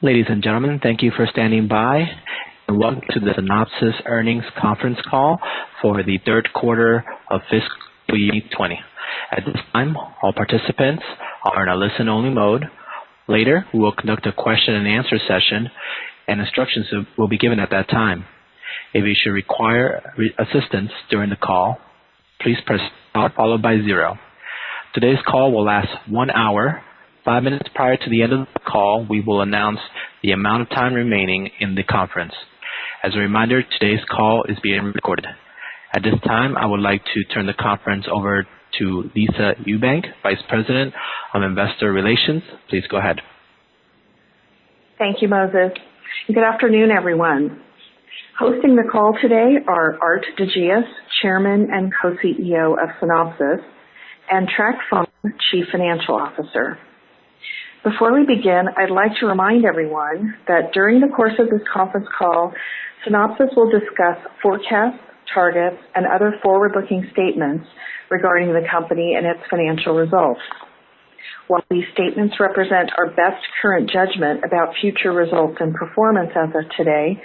Ladies and gentlemen, thank you for standing by, and welcome to the Synopsys earnings conference call for the third quarter of fiscal year 2020. At this time, all participants are in a listen-only mode. Later, we will conduct a question and answer session, and instructions will be given at that time. If you should require assistance during the call, please press star followed by 0. Today's call will last 1 hour. 5 minutes prior to the end of the call, we will announce the amount of time remaining in the conference. As a reminder, today's call is being recorded. At this time, I would like to turn the conference over to Lisa Eubank, Vice President of Investor Relations. Please go ahead. Thank you, Moses. Good afternoon, everyone. Hosting the call today are Aart de Geus, Chairman and Co-CEO of Synopsys, and Trac Pham, Chief Financial Officer. Before we begin, I'd like to remind everyone that during the course of this conference call, Synopsys will discuss forecasts, targets, and other forward-looking statements regarding the company and its financial results. While these statements represent our best current judgment about future results and performance as of today,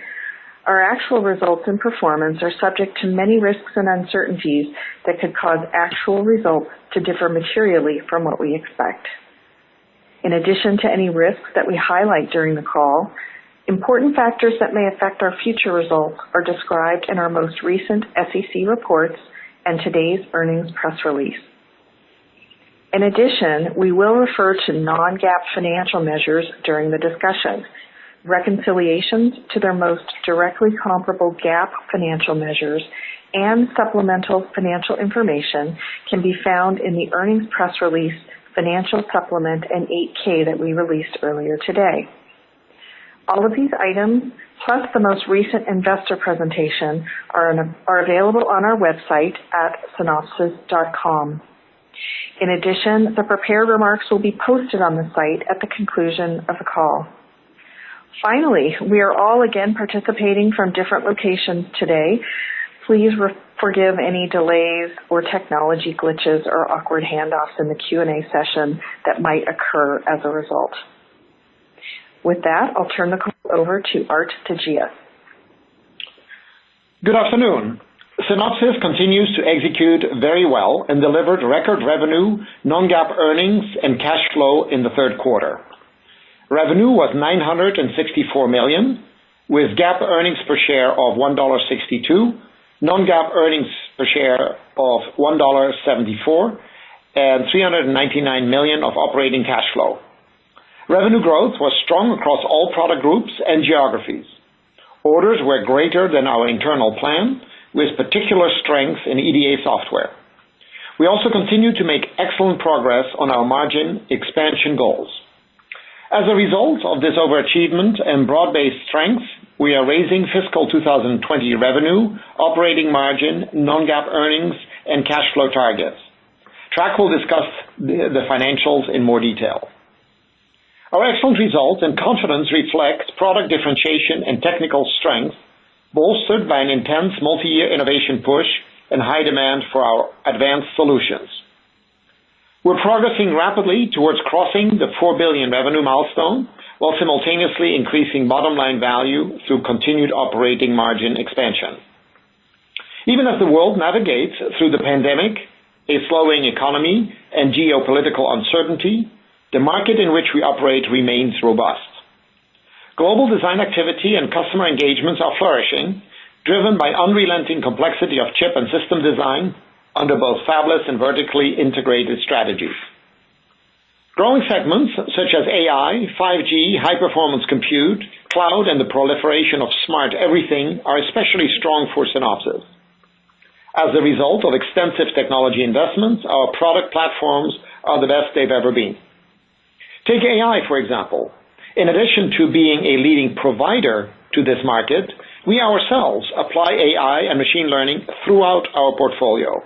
our actual results and performance are subject to many risks and uncertainties that could cause actual results to differ materially from what we expect. In addition to any risks that we highlight during the call, important factors that may affect our future results are described in our most recent SEC reports and today's earnings press release. In addition, we will refer to non-GAAP financial measures during the discussion. Reconciliations to their most directly comparable GAAP financial measures and supplemental financial information can be found in the earnings press release, financial supplement, and 8K that we released earlier today. All of these items, plus the most recent investor presentation, are available on our website at synopsys.com. In addition, the prepared remarks will be posted on the site at the conclusion of the call. Finally, we are all again participating from different locations today. Please forgive any delays or technology glitches or awkward handoffs in the Q&A session that might occur as a result. With that, I'll turn the call over to Aart de Geus. Good afternoon. Synopsys continues to execute very well and delivered record revenue, non-GAAP earnings, and cash flow in the third quarter. Revenue was $964 million, with GAAP earnings per share of $1.62, non-GAAP earnings per share of $1.74, and $399 million of operating cash flow. Revenue growth was strong across all product groups and geographies. Orders were greater than our internal plan, with particular strength in EDA software. We also continue to make excellent progress on our margin expansion goals. As a result of this overachievement and broad-based strength, we are raising fiscal 2020 revenue, operating margin, non-GAAP earnings, and cash flow targets. Trac will discuss the financials in more detail. Our excellent results and confidence reflect product differentiation and technical strength, bolstered by an intense multi-year innovation push and high demand for our advanced solutions. We're progressing rapidly towards crossing the $4 billion revenue milestone while simultaneously increasing bottom-line value through continued operating margin expansion. Even as the world navigates through the pandemic, a slowing economy, and geopolitical uncertainty, the market in which we operate remains robust. Global design activity and customer engagements are flourishing, driven by unrelenting complexity of chip and system design under both fabless and vertically integrated strategies. Growing segments such as AI, 5G, high-performance compute, cloud, and the proliferation of smart everything are especially strong for Synopsys. As a result of extensive technology investments, our product platforms are the best they've ever been. Take AI, for example. In addition to being a leading provider to this market, we ourselves apply AI and machine learning throughout our portfolio.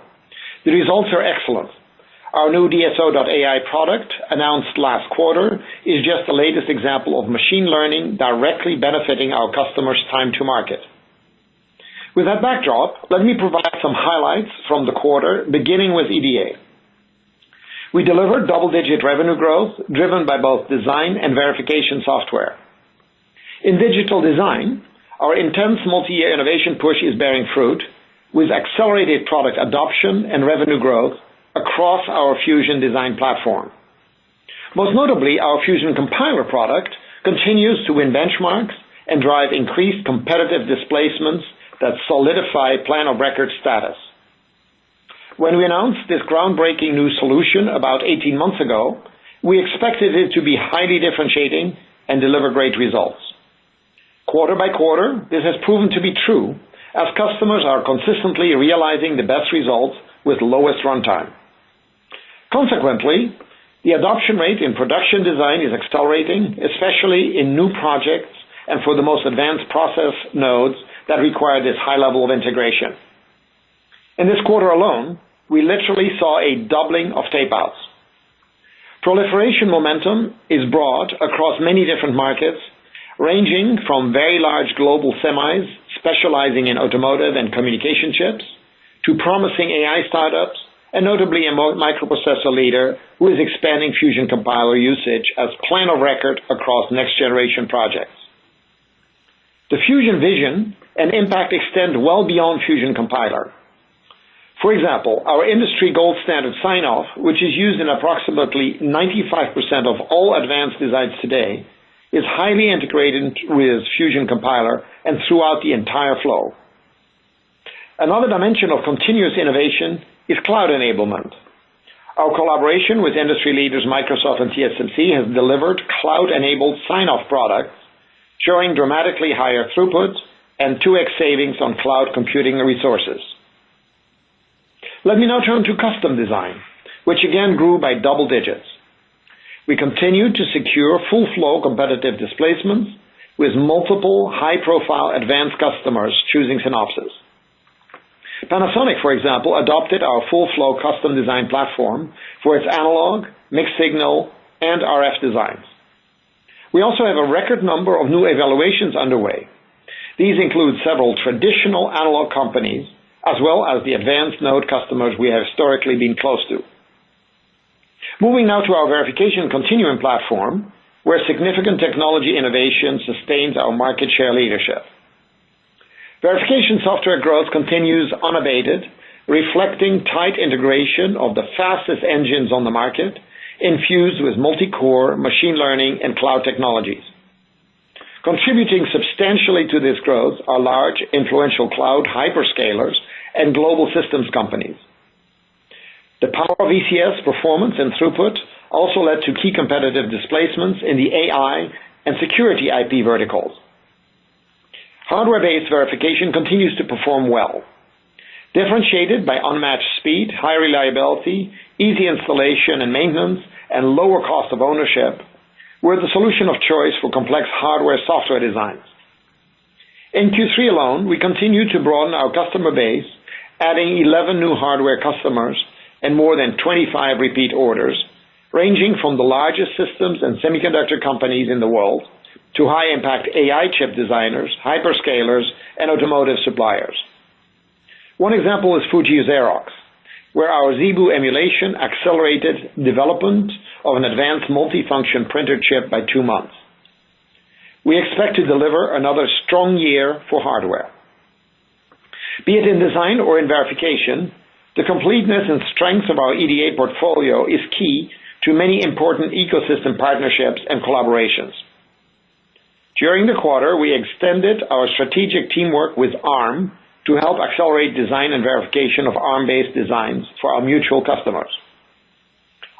The results are excellent. Our new DSO.ai product, announced last quarter, is just the latest example of machine learning directly benefiting our customers' time to market. With that backdrop, let me provide some highlights from the quarter, beginning with EDA. We delivered double-digit revenue growth driven by both design and verification software. In digital design, our intense multi-year innovation push is bearing fruit with accelerated product adoption and revenue growth across our Fusion design platform. Most notably, our Fusion compiler product continues to win benchmarks and drive increased competitive displacements that solidify plan of record status. When we announced this groundbreaking new solution about 18 months ago, we expected it to be highly differentiating and deliver great results. Quarter by quarter, this has proven to be true as customers are consistently realizing the best results with lowest runtime. Consequently, the adoption rate in production design is accelerating, especially in new projects and for the most advanced process nodes that require this high level of integration. In this quarter alone, we literally saw a doubling of tape-outs. Proliferation momentum is broad across many different markets, ranging from very large global semis specializing in automotive and communication chips, to promising AI startups, and notably a microprocessor leader who is expanding Fusion compiler usage as plan of record across next-generation projects. The Fusion vision and impact extend well beyond Fusion compiler. For example, our industry gold standard sign-off, which is used in approximately 95% of all advanced designs today, is highly integrated with Fusion compiler and throughout the entire flow. Another dimension of continuous innovation is cloud enablement. Our collaboration with industry leaders Microsoft and TSMC has delivered cloud-enabled sign-off products, showing dramatically higher throughput and 2x savings on cloud computing resources. Let me now turn to custom design, which again grew by double digits. We continue to secure full-flow competitive displacements with multiple high-profile advanced customers choosing Synopsys. Panasonic, for example, adopted our full-flow custom design platform for its analog, mixed signal, and RF designs. We also have a record number of new evaluations underway. These include several traditional analog companies, as well as the advanced node customers we have historically been close to. Moving now to our verification continuum platform, where significant technology innovation sustains our market share leadership. Verification software growth continues unabated, reflecting tight integration of the fastest engines on the market, infused with multi-core, machine learning, and cloud technologies. Contributing substantially to this growth are large, influential cloud hyperscalers and global systems companies. The power of ECS performance and throughput also led to key competitive displacements in the AI and security IP verticals. Hardware-based verification continues to perform well. Differentiated by unmatched speed, high reliability, easy installation and maintenance, and lower cost of ownership, we're the solution of choice for complex hardware-software designs. In Q3 alone, we continue to broaden our customer base, adding 11 new hardware customers and more than 25 repeat orders, ranging from the largest systems and semiconductor companies in the world to high-impact AI chip designers, hyperscalers, and automotive suppliers. One example is Fuji Xerox, where our ZeBu emulation accelerated development of an advanced multifunction printer chip by 2 months. We expect to deliver another strong year for hardware. Be it in design or in verification, the completeness and strength of our EDA portfolio is key to many important ecosystem partnerships and collaborations. During the quarter, we extended our strategic teamwork with ARM to help accelerate design and verification of ARM-based designs for our mutual customers.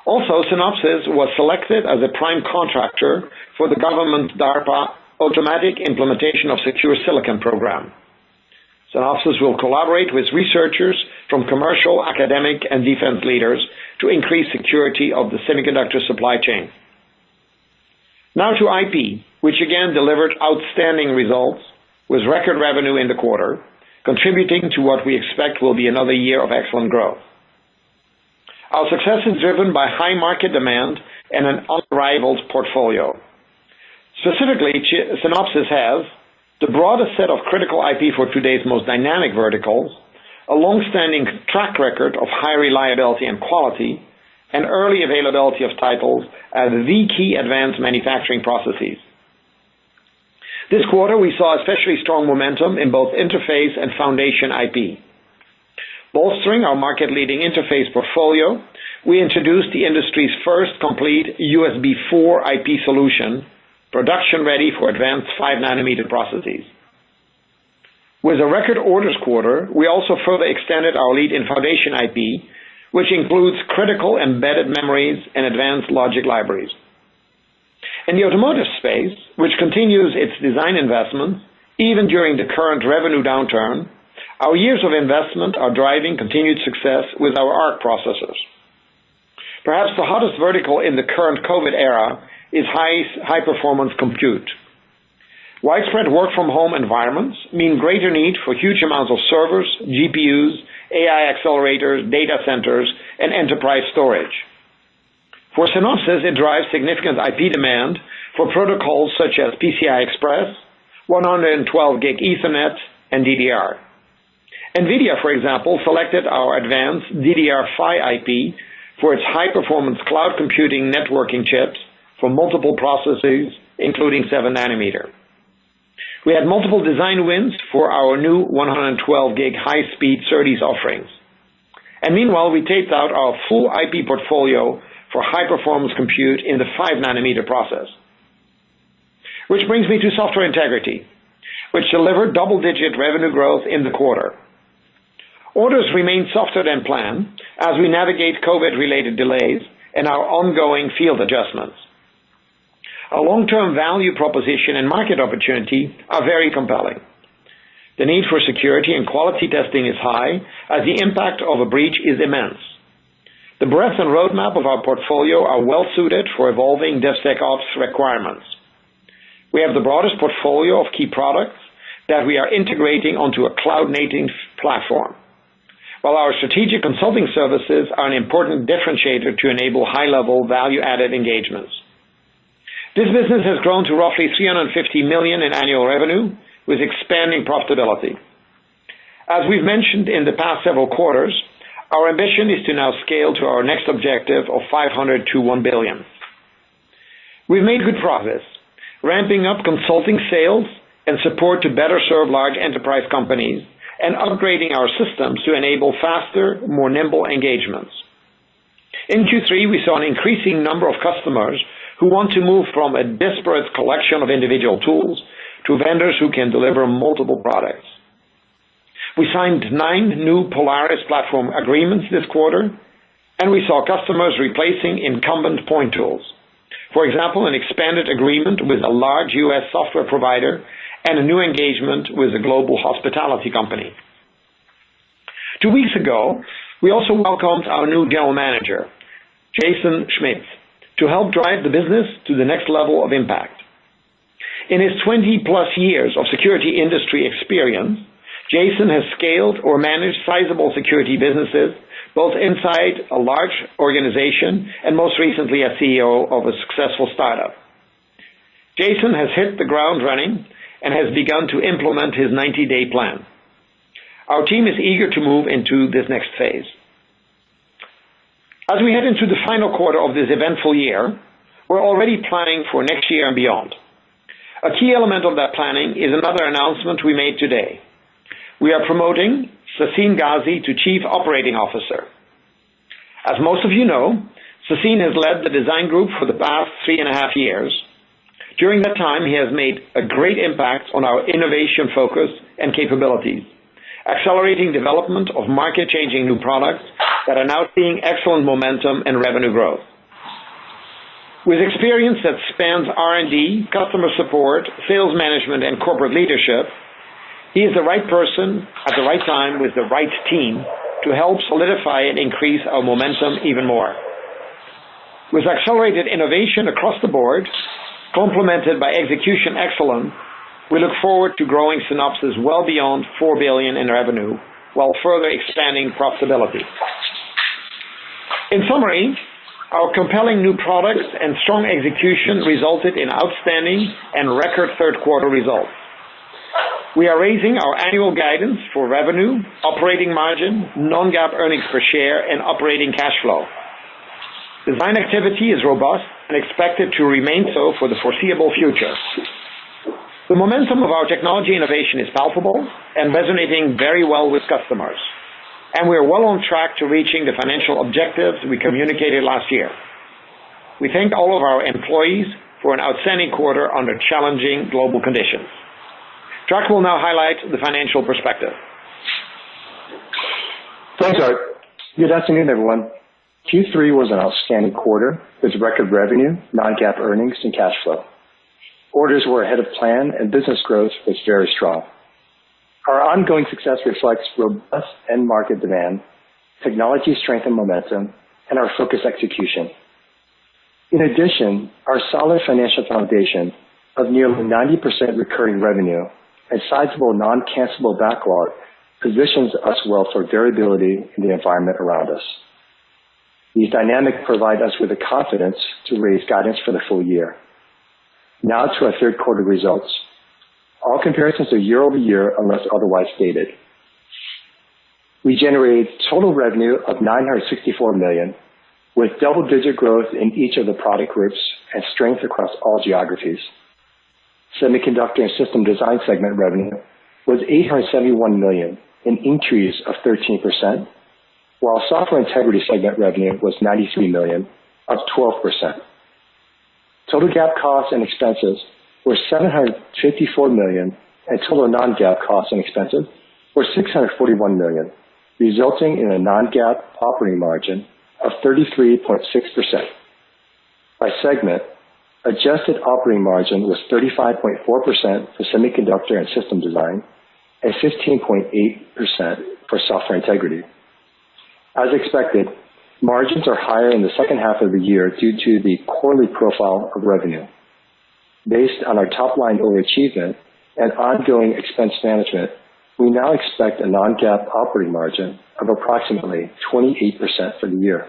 Also, Synopsys was selected as a prime contractor for the government DARPA Automatic Implementation of Secure Silicon program. Synopsys will collaborate with researchers from commercial, academic, and defense leaders to increase security of the semiconductor supply chain. Now to IP, which again delivered outstanding results with record revenue in the quarter, contributing to what we expect will be another year of excellent growth. Our success is driven by high market demand and an unrivaled portfolio. Specifically, Synopsys has the broadest set of critical IP for today's most dynamic verticals, a long-standing track record of high reliability and quality, and early availability of titles as the key advanced manufacturing processes. This quarter, we saw especially strong momentum in both interface and foundation IP. Bolstering our market-leading interface portfolio, we introduced the industry's first complete USB 4 IP solution, production-ready for advanced 5-nanometer processes. With a record orders quarter, we also further extended our lead in foundation IP, which includes critical embedded memories and advanced logic libraries. In the automotive space, which continues its design investments, even during the current revenue downturn, our years of investment are driving continued success with our ARC processors. Perhaps the hottest vertical in the current COVID era is high-performance compute. Widespread work-from-home environments mean greater need for huge amounts of servers, GPUs, AI accelerators, data centers, and enterprise storage. For Synopsys, it drives significant IP demand for protocols such as PCI Express, 112 gig Ethernet, and DDR. NVIDIA, for example, selected our advanced DDR5 IP for its high-performance cloud computing networking chips for multiple processes, including 7-nanometer. We had multiple design wins for our new 112 gig high-speed SerDes offerings. And meanwhile, we taped out our full IP portfolio for high-performance compute in the 5-nanometer process. Which brings me to software integrity, which delivered double-digit revenue growth in the quarter. Orders remain softer than planned as we navigate COVID-related delays and our ongoing field adjustments. Our long-term value proposition and market opportunity are very compelling. The need for security and quality testing is high, as the impact of a breach is immense. The breadth and roadmap of our portfolio are well suited for evolving DevSecOps requirements. We have the broadest portfolio of key products that we are integrating onto a cloud-native platform, while our strategic consulting services are an important differentiator to enable high-level value-added engagements. This business has grown to roughly $350 million in annual revenue with expanding profitability. As we've mentioned in the past several quarters, our ambition is to now scale to our next objective of $500 to $1 billion. We've made good progress, ramping up consulting sales and support to better serve large enterprise companies and upgrading our systems to enable faster, more nimble engagements. In Q3, we saw an increasing number of customers who want to move from a disparate collection of individual tools to vendors who can deliver multiple products. We signed 9 new Polaris platform agreements this quarter, and we saw customers replacing incumbent point tools. For example, an expanded agreement with a large U.S. software provider and a new engagement with a global hospitality company. 2 weeks ago, we also welcomed our new general manager, Jason Schmidt, to help drive the business to the next level of impact. In his 20-plus years of security industry experience, Jason has scaled or managed sizable security businesses, both inside a large organization and most recently as CEO of a successful startup. Jason has hit the ground running and has begun to implement his 90-day plan. Our team is eager to move into this next phase. As we head into the final quarter of this eventful year, we're already planning for next year and beyond. A key element of that planning is another announcement we made today. We are promoting Sassine Ghazi to Chief Operating Officer. As most of you know, Sassine has led the design group for the past 3.5 years. During that time, he has made a great impact on our innovation focus and capabilities, accelerating development of market-changing new products that are now seeing excellent momentum and revenue growth. With experience that spans R&D, customer support, sales management, and corporate leadership, he is the right person at the right time with the right team to help solidify and increase our momentum even more. With accelerated innovation across the board, complemented by execution excellence, we look forward to growing Synopsys well beyond $4 billion in revenue while further expanding profitability. In summary, our compelling new products and strong execution resulted in outstanding and record third-quarter results. We are raising our annual guidance for revenue, operating margin, non-GAAP earnings per share, and operating cash flow. Design activity is robust and expected to remain so for the foreseeable future. The momentum of our technology innovation is palpable and resonating very well with customers, and we are well on track to reaching the financial objectives we communicated last year. We thank all of our employees for an outstanding quarter under challenging global conditions. Trac will now highlight the financial perspective. Thanks, Art. Good afternoon, everyone. Q3 was an outstanding quarter with record revenue, non-GAAP earnings, and cash flow. Orders were ahead of plan, and business growth was very strong. Our ongoing success reflects robust end market demand, technology strength and momentum, and our focused execution. In addition, our solid financial foundation of nearly 90% recurring revenue and sizable non-cancelable backlog positions us well for variability in the environment around us. These dynamics provide us with the confidence to raise guidance for the full year. Now to our third quarter results. All comparisons are year over year unless otherwise stated. We generated total revenue of $964 million, with double-digit growth in each of the product groups and strength across all geographies. Semiconductor and System Design segment revenue was $871 million, an increase of 13%, while Software Integrity segment revenue was $93 million, up 12%. Total GAAP costs and expenses were $754 million, and total non-GAAP costs and expenses were $641 million, resulting in a non-GAAP operating margin of 33.6%. By segment, adjusted operating margin was 35.4% for Semiconductor and System Design and 15.8% for Software Integrity. As expected, margins are higher in the second half of the year due to the quarterly profile of revenue. Based on our top-line overachievement and ongoing expense management, we now expect a non-GAAP operating margin of approximately 28% for the year.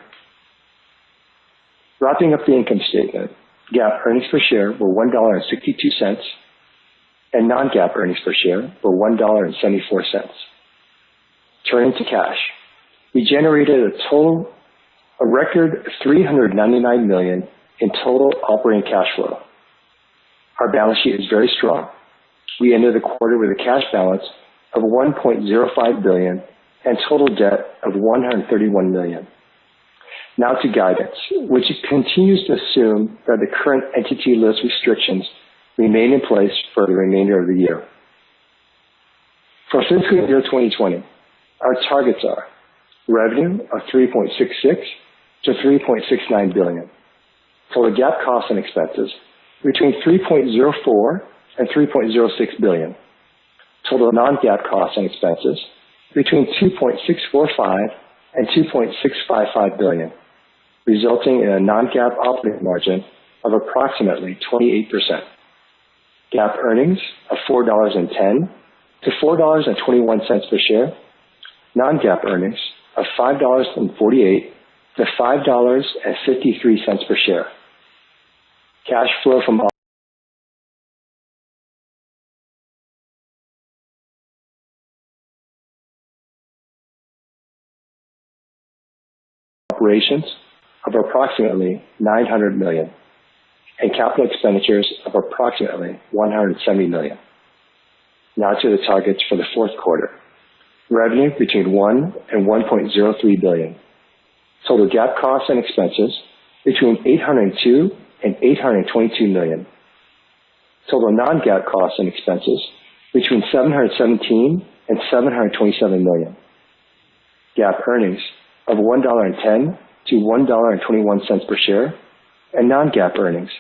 Wrapping up the income statement, GAAP earnings per share were $1.62, and non-GAAP earnings per share were $1.74. Turning to cash, we generated a record $399 million in total operating cash flow. Our balance sheet is very strong. We ended the quarter with a cash balance of $1.05 billion and total debt of $131 million. Now to guidance, which continues to assume that the current entity list restrictions remain in place for the remainder of the year. For fiscal year 2020, our targets are revenue of $3.66 to $3.69 billion, total GAAP costs and expenses between $3.04 and $3.06 billion, total non-GAAP costs and expenses between $2.645 and $2.655 billion, resulting in a non-GAAP operating margin of approximately 28%. GAAP earnings of $4.10 to $4.21 per share, non-GAAP earnings of $5.48 to $5.53 per share. Cash flow from operations of approximately $900 million, and capital expenditures of approximately $170 million. Now to the targets for the fourth quarter. Revenue between $1 and $1.03 billion. Total GAAP costs and expenses between $802 and $822 million. Total non-GAAP costs and expenses between $717 and $727 million. GAAP earnings of $1.10 to $1.21 per share, and non-GAAP earnings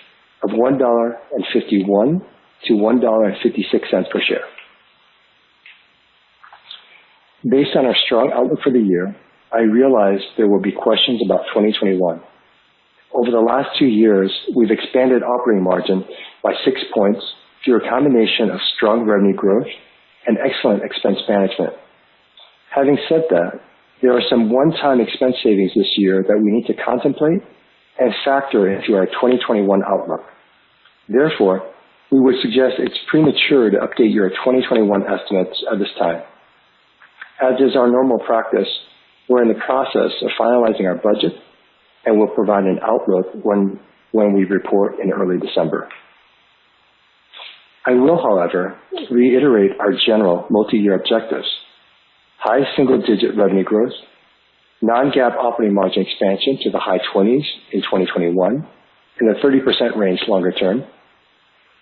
of $1.51 to $1.56 per share. Based on our strong outlook for the year, I realize there will be questions about 2021. Over the last 2 years, we've expanded operating margin by 6 points through a combination of strong revenue growth and excellent expense management. Having said that, there are some one-time expense savings this year that we need to contemplate and factor into our 2021 outlook. Therefore, we would suggest it's premature to update your 2021 estimates at this time. As is our normal practice, we're in the process of finalizing our budget, and we'll provide an outlook when we report in early December. I will, however, reiterate our general multi-year objectives: high single-digit revenue growth, non-GAAP operating margin expansion to the high 20s in 2021, in the 30% range longer term,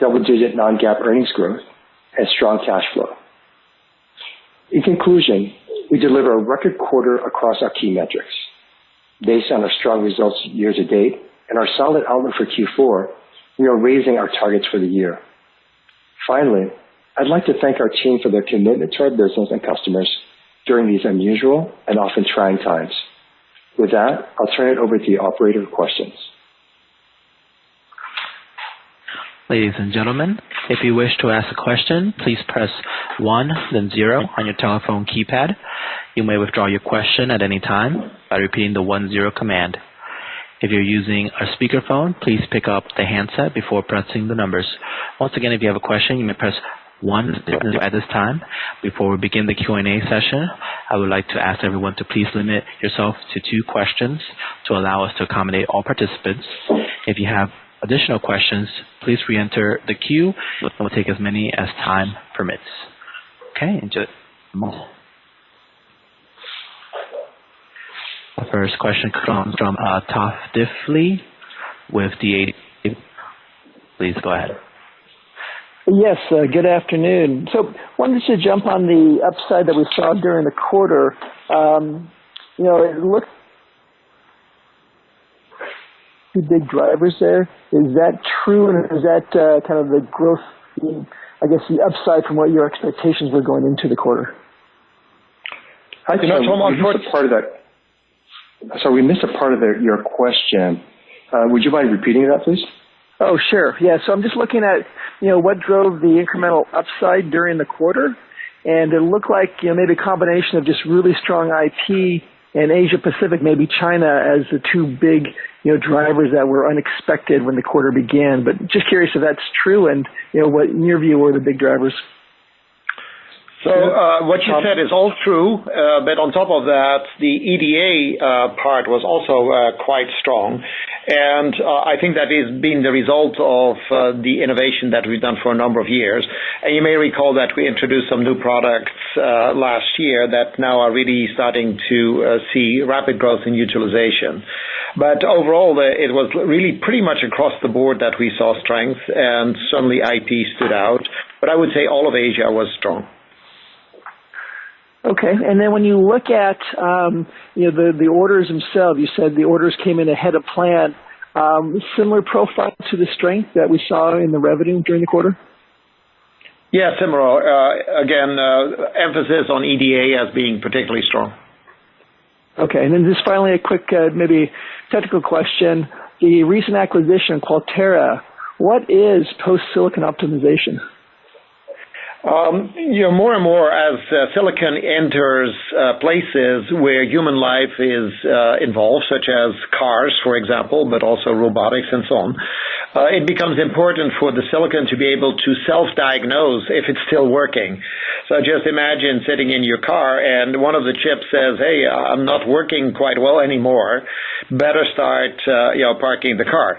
double-digit non-GAAP earnings growth, and strong cash flow. In conclusion, we deliver a record quarter across our key metrics. Based on our strong results year to date and our solid outlook for Q4, we are raising our targets for the year. Finally, I'd like to thank our team for their commitment to our business and customers during these unusual and often trying times. With that, I'll turn it over to the operator for questions. Ladies and gentlemen, if you wish to ask a question, please press 1, then 0 on your telephone keypad. You may withdraw your question at any time by repeating the 1-0 command. If you're using a speakerphone, please pick up the handset before pressing the numbers. Once again, if you have a question, you may press 1 at this time. Before we begin the Q&A session, I would like to ask everyone to please limit yourself to 2 questions to allow us to accommodate all participants. If you have additional questions, please re-enter the queue, and we'll take as many as time permits. Okay, enjoy. The first question comes from Toph Diffley with D.A. Please go ahead. Yes, good afternoon. So wanted to jump on the upside that we saw during the quarter. It looks two big drivers there. Is that true, and is that kind of the growth, I guess the upside from what your expectations were going into the quarter? We missed a part of that. So we missed a part of your question. Would you mind repeating that, please? Oh, sure. Yeah, so I'm just looking at, what drove the incremental upside during the quarter, and it looked like, maybe a combination of just really strong IP and Asia Pacific, maybe China, as the 2 big, drivers that were unexpected when the quarter began. But just curious if that's true, and, what in your view were the big drivers. So what you said is all true, but on top of that, the EDA part was also quite strong. And I think that is being the result of the innovation that we've done for a number of years. And you may recall that we introduced some new products last year that now are really starting to see rapid growth in utilization. But overall, it was really pretty much across the board that we saw strength, and certainly IP stood out. But I would say all of Asia was strong. Okay, and then when you look at the orders themselves, you said the orders came in ahead of plan. Similar profile to the strength that we saw in the revenue during the quarter? Yeah, similar. Again, emphasis on EDA as being particularly strong. Okay, and then just finally a quick, maybe technical question. The recent acquisition, Qualtera, what is post-silicon optimization? More and more as silicon enters places where human life is involved, such as cars, for example, but also robotics and so on, it becomes important for the silicon to be able to self-diagnose if it's still working. So just imagine sitting in your car and one of the chips says, hey, I'm not working quite well anymore, better start parking the car.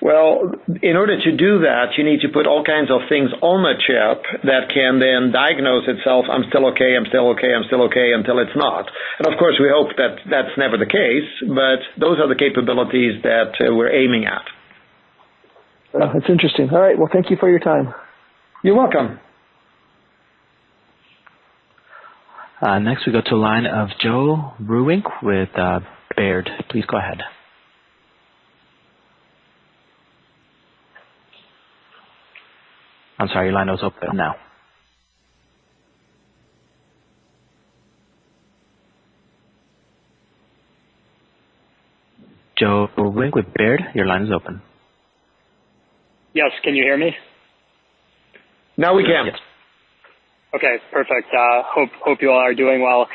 Well, in order to do that, you need to put all kinds of things on the chip that can then diagnose itself, I'm still okay, I'm still okay, I'm still okay, until it's not. And of course, we hope that that's never the case, but those are the capabilities that we're aiming at. Well, that's interesting. All right, well, thank you for your time. You're welcome. Next, we go to the line of Joe Vruwink with Baird. Please go ahead. I'm sorry, your line was open now. Joe Vruwink with Baird, your line is open. Yes, can you hear me? Now we can. Yes. Okay, perfect. Hope you all are doing well.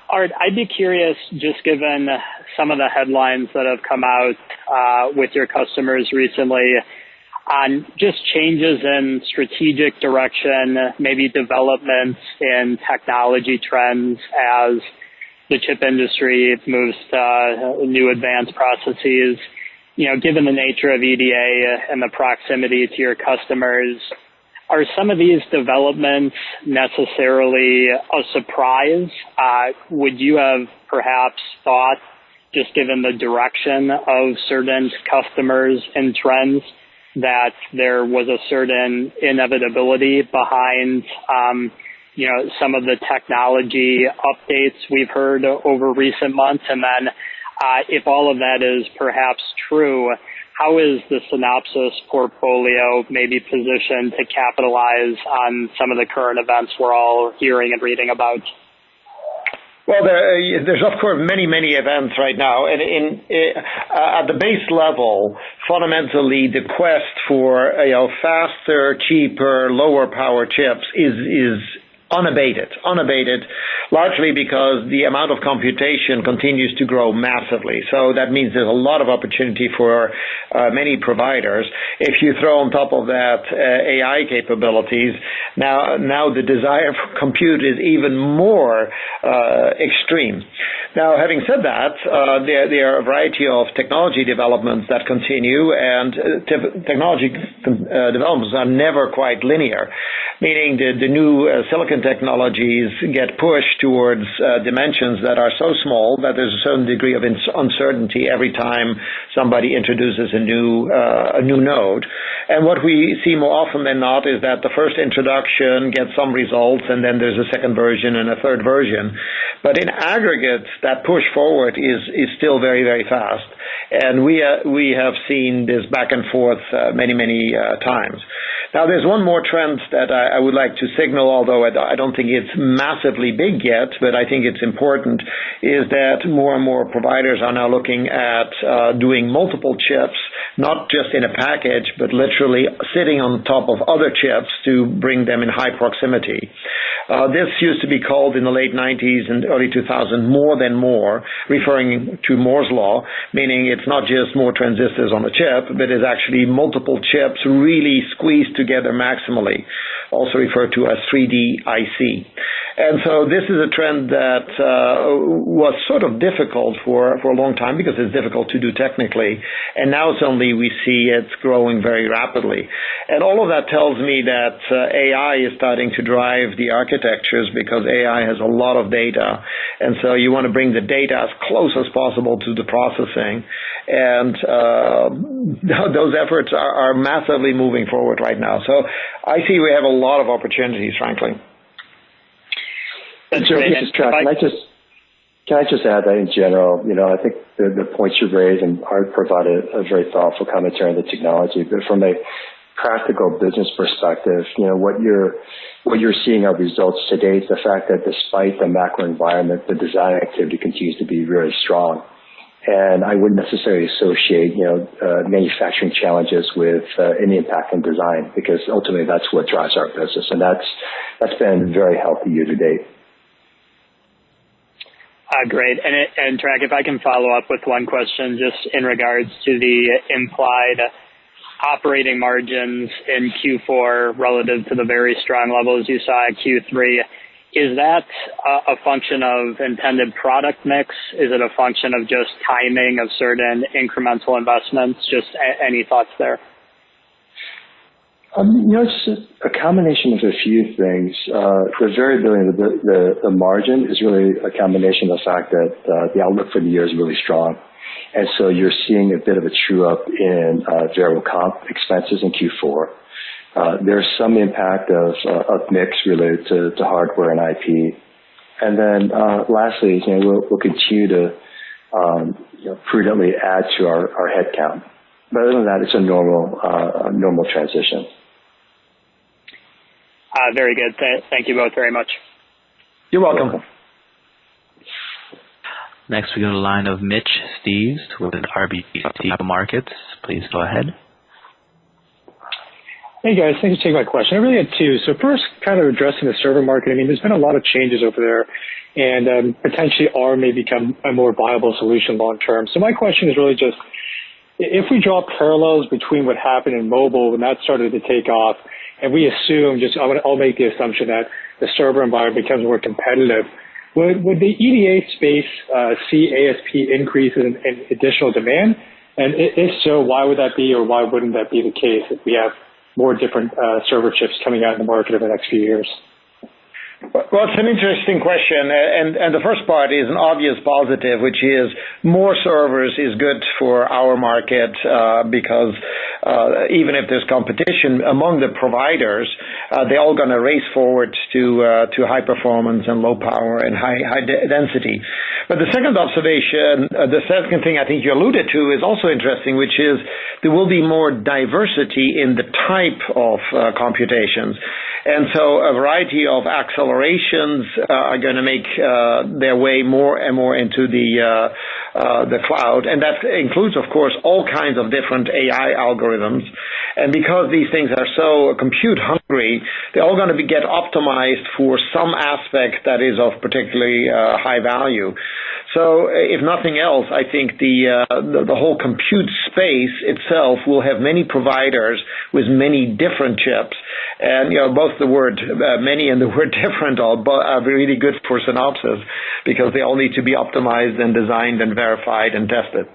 Art, I'd be curious, just given some of the headlines that have come out with your customers recently, on just changes in strategic direction, maybe developments in technology trends as the chip industry moves to new advanced processes. Given the nature of EDA and the proximity to your customers, Are some of these developments necessarily a surprise? Would you have perhaps thought, just given the direction of certain customers and trends, that there was a certain inevitability behind, some of the technology updates we've heard over recent months? And then if all of that is perhaps true, how is the Synopsys portfolio maybe positioned to capitalize on some of the current events we're all hearing and reading about? Well, there's of course many events right now, and at the base level, fundamentally, the quest for faster, cheaper, lower power chips is unabated, largely because the amount of computation continues to grow massively. So that means there's a lot of opportunity for many providers. If you throw on top of that AI capabilities, now the desire for compute is even more extreme. Now, having said that, there are a variety of technology developments that continue, and technology developments are never quite linear, meaning the new silicon technologies get pushed towards dimensions that are so small that there's a certain degree of uncertainty every time somebody introduces a new node. And what we see more often than not is that the first introduction gets some results, and then there's a second version and a third version. But in aggregate, that push forward is still very, very fast. And we have seen this back and forth many times. Now, there's one more trend that I would like to signal, although I don't think it's massively big yet, but I think it's important, is that more and more providers are now looking at doing multiple chips, not just in a package, but literally sitting on top of other chips to bring them in high proximity. This used to be called in the late 90s and early 2000s more than more, referring to Moore's law, meaning it's not just more transistors on a chip, but it's actually multiple chips really squeezed together maximally, also referred to as 3D IC. And so this is a trend that was sort of difficult for a long time because it's difficult to do technically, and now suddenly we see it's growing very rapidly. And all of that tells me that AI is starting to drive the architectures because AI has a lot of data, and so you want to bring the data as close as possible to the processing, and those efforts are massively moving forward right now. So I see we have a lot of opportunities, frankly. That's Joe, great. this is Track. Can I just add that in general, I think the points you raised, and Art provided a very thoughtful commentary on the technology, but from a practical business perspective, what you're seeing are results today is the fact that despite the macro environment, the design activity continues to be very strong. And I wouldn't necessarily associate, manufacturing challenges with any impact on design, because ultimately that's what drives our business, and that's been very healthy year to date. Great. And Track, if I can follow up with one question just in regards to the implied operating margins in Q4 relative to the very strong levels you saw at Q3. Is that a function of intended product mix? Is it a function of just timing of certain incremental investments? Just any thoughts there? It's a combination of a few things. The variability of the margin is really a combination of the fact that the outlook for the year is really strong. And so you're seeing a bit of a true up in variable comp expenses in Q4. There's some impact of mix related to hardware and IP. And then lastly, we'll continue to prudently add to our headcount. But other than that, it's a normal transition. Very good. Thank you both very much. You're welcome. Next, we go to the line of Mitch Steves with RBC Capital Markets. Please go ahead. Hey guys, thanks for taking my question. I really had two. So first, kind of addressing the server market. I mean, there's been a lot of changes over there, and potentially R may become a more viable solution long term. So my question is really just, if we draw parallels between what happened in mobile when that started to take off, and we assume, I'll make the assumption that the server environment becomes more competitive, would the EDA space see ASP increases in additional demand? And if so, why would that be, or why wouldn't that be the case if we have more different server chips coming out in the market over the next few years? Well, it's an interesting question, and the first part is an obvious positive, which is more servers is good for our market because even if there's competition among the providers, they're all going to race forward to high performance and low power and high density. But the second observation, the second thing I think you alluded to is also interesting, which is there will be more diversity in the type of computations. And so a variety of accelerations are going to make their way more and more into the cloud. And that includes, of course, all kinds of different AI algorithms. And because these things are so compute hungry, they're all going to get optimized for some aspect that is of particularly high value. So if nothing else, I think the whole compute space itself will have many providers with many different chips. And, both the word many and the word different are really good for Synopsys because they all need to be optimized and designed and verified and tested.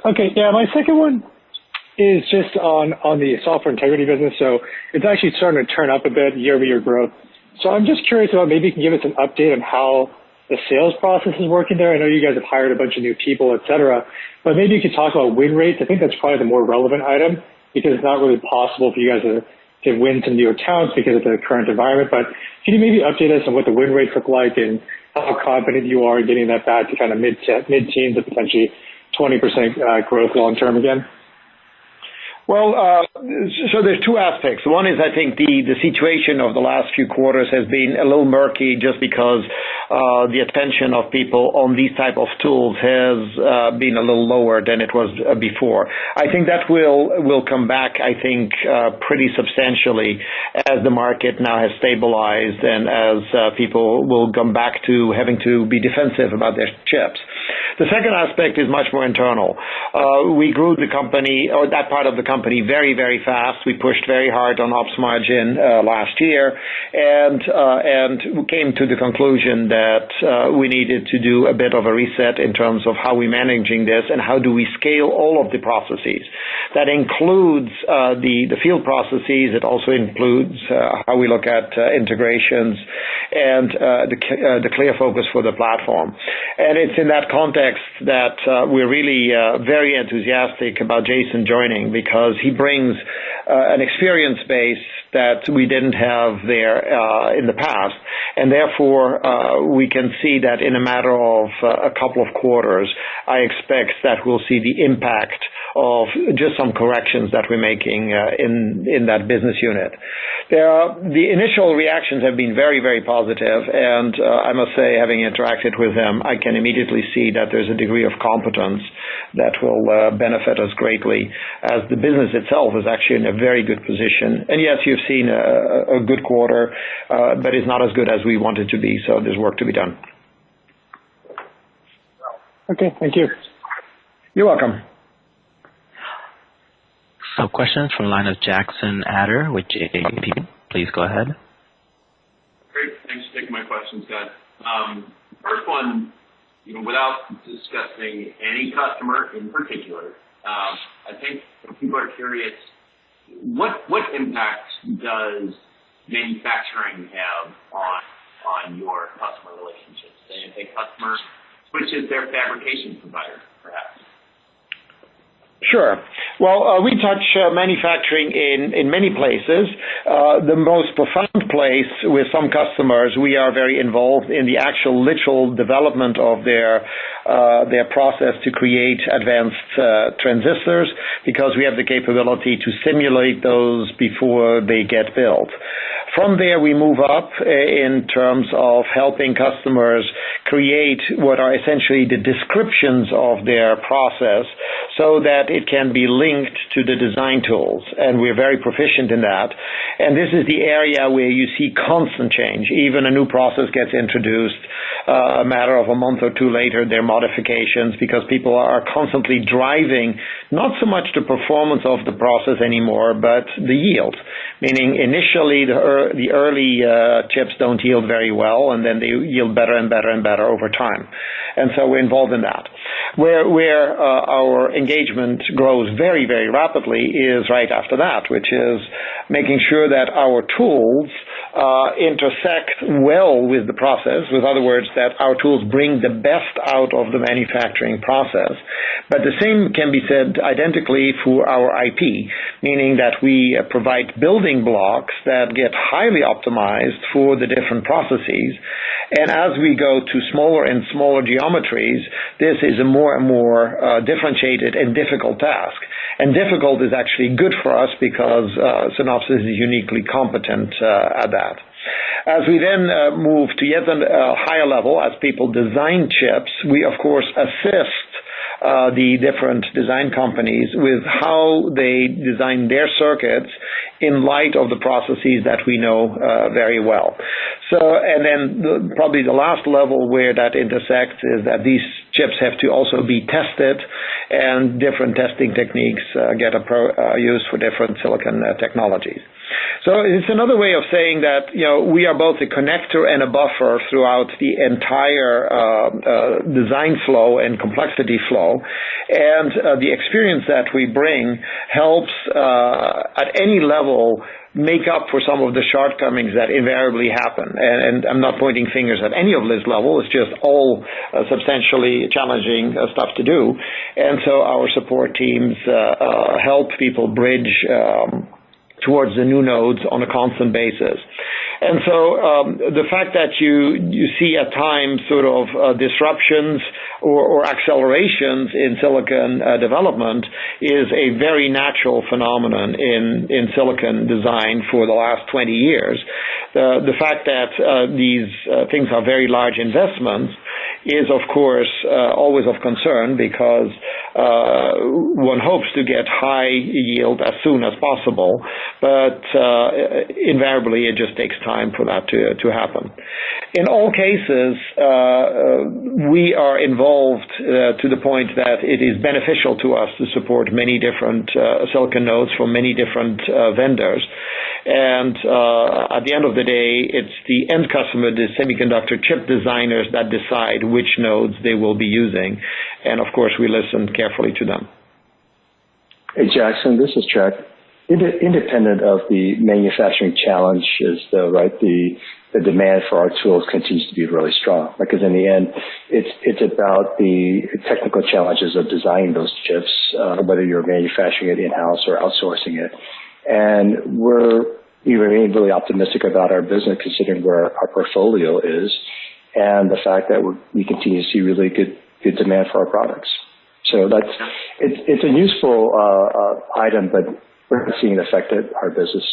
Okay, yeah, my second one is just on the software integrity business. So it's actually starting to turn up a bit year-over-year growth. So I'm just curious about maybe you can give us an update on how the sales process is working there. I know you guys have hired a bunch of new people, et cetera, but maybe you could talk about win rates. I think that's probably the more relevant item because it's not really possible for you guys to win some new accounts because of the current environment. But can you maybe update us on what the win rates look like and how confident you are getting that back to kind of mid-teens to potentially 20% growth long term again? Well, so there's two aspects. One is I think the situation of the last few quarters has been a little murky just because the attention of people on these type of tools has been a little lower than it was before. I think that will come back, I think, pretty substantially as the market now has stabilized and as people will come back to having to be defensive about their chips. The second aspect is much more internal. We grew the company, or that part of the company, very, very fast. We pushed very hard on ops margin last year and came to the conclusion that we needed to do a bit of a reset in terms of how we're managing this and how do we scale all of the processes. That includes the field processes. It also includes how we look at integrations and the clear focus for the platform. And it's in that context that we're really very enthusiastic about Jason joining because he brings an experience base that we didn't have there in the past. And therefore, we can see that in a matter of a couple of quarters, I expect that we'll see the impact of just some corrections that we're making in that business unit. The initial reactions have been very, very positive, and I must say, having interacted with them, I can immediately see that there's a degree of competence that will benefit us greatly, as the business itself is actually in a very good position. And yes, you've seen a good quarter, but it's not as good as we want it to be, so there's work to be done. Okay, thank you. You're welcome. So questions from the line of Jackson Adder with JP. Please go ahead. Great. Thanks for taking my questions, guys. First one, without discussing any customer in particular, I think people are curious, what impact does manufacturing have on your customer relationships? Say if a customer switches their fabrication provider, perhaps. Sure. Well, we touch manufacturing in many places. The most profound place with some customers, we are very involved in the actual literal development of their process to create advanced transistors because we have the capability to simulate those before they get built. From there, we move up in terms of helping customers create what are essentially the descriptions of their process so that it can be linked to the design tools, and we're very proficient in that. And this is the area where you see constant change. Even a new process gets introduced, a matter of a month or two later, there are modifications because people are constantly driving not so much the performance of the process anymore, but the yield. Meaning initially the early chips don't yield very well, and then they yield better and better and better over time. And so we're involved in that. Where our engagement grows very, very rapidly is right after that, which is making sure that our tools intersect well with the process. With other words, that our tools bring the best out of the manufacturing process. But the same can be said identically for our IP, meaning that we provide building blocks that get highly optimized for the different processes. And as we go to smaller and smaller geometries, this is a more and more differentiated and difficult task. And difficult is actually good for us because Synopsys is uniquely competent at that. As we then move to yet a higher level, as people design chips, we of course assist the different design companies with how they design their circuits in light of the processes that we know very well. So, and then probably the last level where that intersects is that these chips have to also be tested, and different testing techniques get used for different silicon technologies. So it's another way of saying that, you know, we are both a connector and a buffer throughout the entire design flow and complexity flow. And the experience that we bring helps at any level make up for some of the shortcomings that invariably happen. And I'm not pointing fingers at any of this level. It's just all substantially challenging stuff to do. And so our support teams help people bridge towards the new nodes on a constant basis. And so the fact that you see at times sort of disruptions or accelerations in silicon development is a very natural phenomenon in silicon design for the last 20 years. The fact that these things are very large investments is, of course, always of concern because one hopes to get high yield as soon as possible, but invariably it just takes time for that to happen. In all cases, we are involved to the point that it is beneficial to us to support many different silicon nodes from many different vendors. And at the end of the day, it's the end customer, the semiconductor chip designers, that decide which nodes they will be using. And of course, we listen carefully to them. Hey, Jackson, this is Chuck. Independent of the manufacturing challenges, though, right, the demand for our tools continues to be really strong. Because in the end, it's about the technical challenges of designing those chips, whether you're manufacturing it in-house or outsourcing it. And we remain really optimistic about our business considering where our portfolio is and the fact that we continue to see really good demand for our products. So it's a useful item, but we're not seeing it affect our business.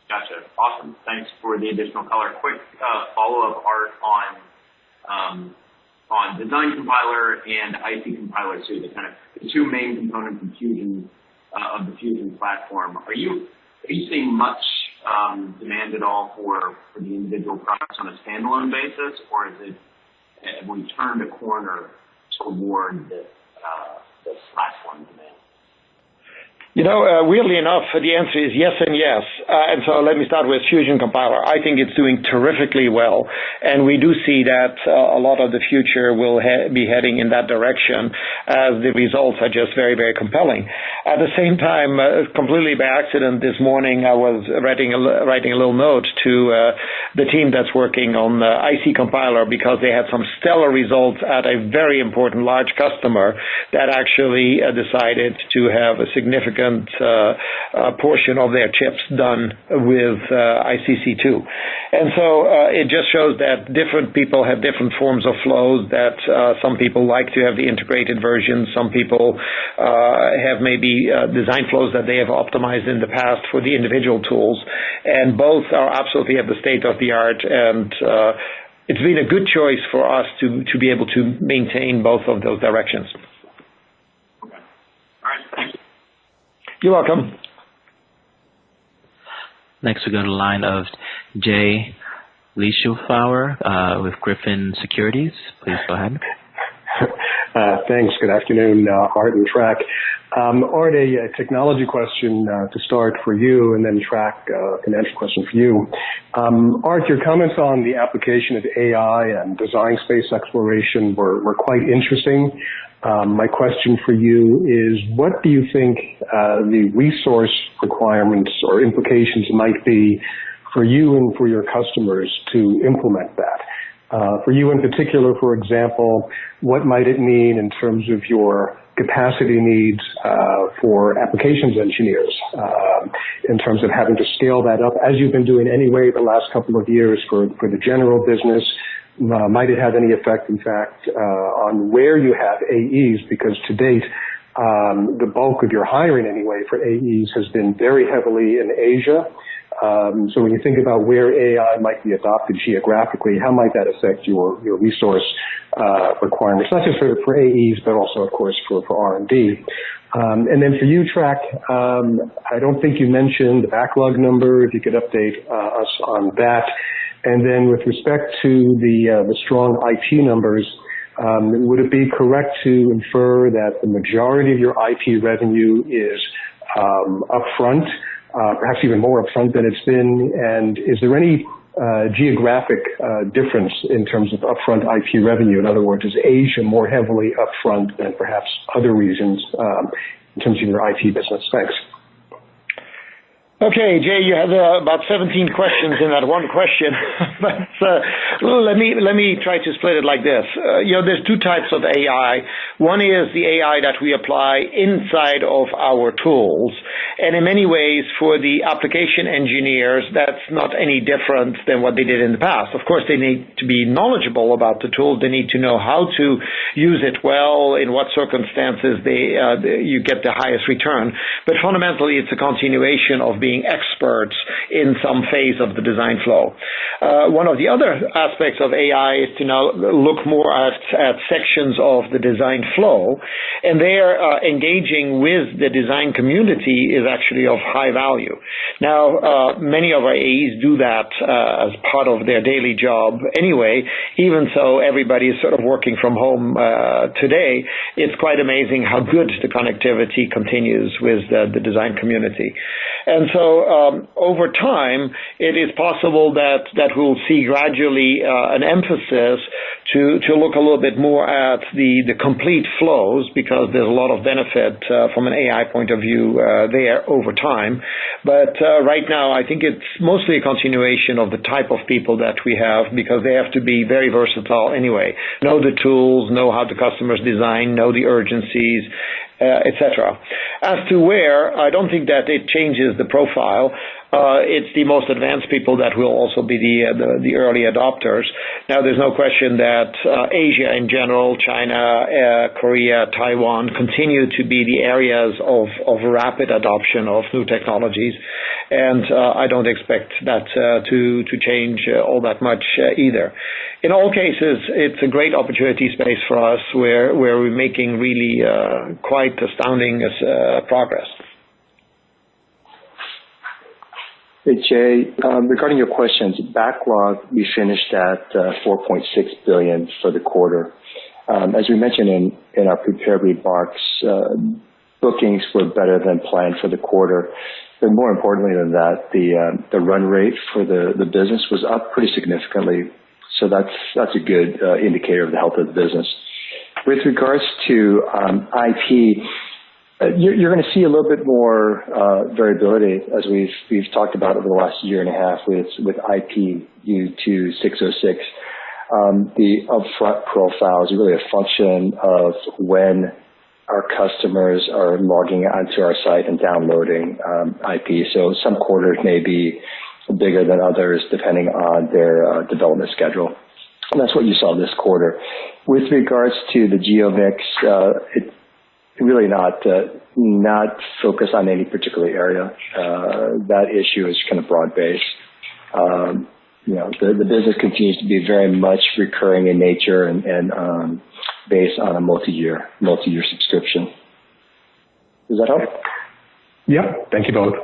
Gotcha. Awesome. Thanks for the additional color. Quick follow-up, Art, on design compiler and IC compiler too, the two main components of the Fusion platform. Are you seeing much demand at all for the individual products on a standalone basis, or have we turned a corner toward this platform demand? You know, weirdly enough, the answer is yes and yes. And so let me start with Fusion Compiler. I think it's doing terrifically well, and we do see that a lot of the future will be heading in that direction as the results are just very, very compelling. At the same time, completely by accident this morning, I was writing a little note to the team that's working on IC Compiler because they had some stellar results at a very important large customer that actually decided to have a significant portion of their chips done with ICC2. And so it just shows that different people have different forms of flows, that some people like to have the integrated version, some people have maybe design flows that they have optimized in the past for the individual tools, and both are absolutely at the state of the art, and it's been a good choice for us to be able to maintain both of those directions. Okay. You're welcome. Next, we go to the line of Jay Lieshoffauer with Griffin Securities. Please go ahead. Thanks. Good afternoon, Art and Track. Art, a technology question to start for you, and then Track, a financial question for you. Art, your comments on the application of AI and design space exploration were quite interesting. My question for you is, what do you think the resource requirements or implications might be for you and for your customers to implement that? For you in particular, for example, what might it mean in terms of your capacity needs for applications engineers, in terms of having to scale that up, as you've been doing anyway the last couple of years for the general business? Might it have any effect, in fact, on where you have AEs? Because to date, the bulk of your hiring anyway for AEs has been very heavily in Asia. So when you think about where AI might be adopted geographically, how might that affect your resource requirements, not just for AEs, but also, of course, for R&D? And then for you, Track, I don't think you mentioned the backlog number. If you could update us on that. And then with respect to the strong IP numbers, would it be correct to infer that the majority of your IP revenue is upfront, perhaps even more upfront than it's been? And is there any geographic difference in terms of upfront IP revenue? In other words, is Asia more heavily upfront than perhaps other regions in terms of your IP business? Thanks. Okay, Jay, you had about 17 questions in that one question, but let me try to split it like this. There's two types of AI. One is the AI that we apply inside of our tools, and in many ways, for the application engineers, that's not any different than what they did in the past. Of course, they need to be knowledgeable about the tool. They need to know how to use it well, in what circumstances you get the highest return. But fundamentally, it's a continuation of being experts in some phase of the design flow. One of the other aspects of AI is to now look more at sections of the design flow, and there engaging with the design community is actually of high value. Now, many of our AEs do that as part of their daily job anyway. Even so, everybody is sort of working from home today. It's quite amazing how good the connectivity continues with the design community. And so over time, it is possible that we'll see gradually an emphasis to look a little bit more at the complete flows, because there's a lot of benefit from an AI point of view there over time. But right now, I think it's mostly a continuation of the type of people that we have, because they have to be very versatile anyway. Know the tools, know how the customers design, know the urgencies, etc. As to where, I don't think that it changes the profile. It's the most advanced people that will also be the early adopters. Now, there's no question that Asia in general, China, Korea, Taiwan, continue to be the areas of rapid adoption of new technologies, and I don't expect that to change all that much either. In all cases, it's a great opportunity space for us where we're making really quite astounding progress. Hey, Jay, regarding your questions, backlog, we finished at $4.6 billion for the quarter. As we mentioned in our prepared remarks, bookings were better than planned for the quarter. But more importantly than that, the run rate for the business was up pretty significantly. So that's a good indicator of the health of the business. With regards to IP, you're going to see a little bit more variability, as we've talked about over the last year and a half with IP due to 606. The upfront profile is really a function of when our customers are logging onto our site and downloading IP. So some quarters may be bigger than others depending on their development schedule. And that's what you saw this quarter. With regards to the geo mix, it's really not focused on any particular area. That issue is kind of broad-based. The business continues to be very much recurring in nature and based on a multi-year subscription. Does that help? Yep. Thank you both.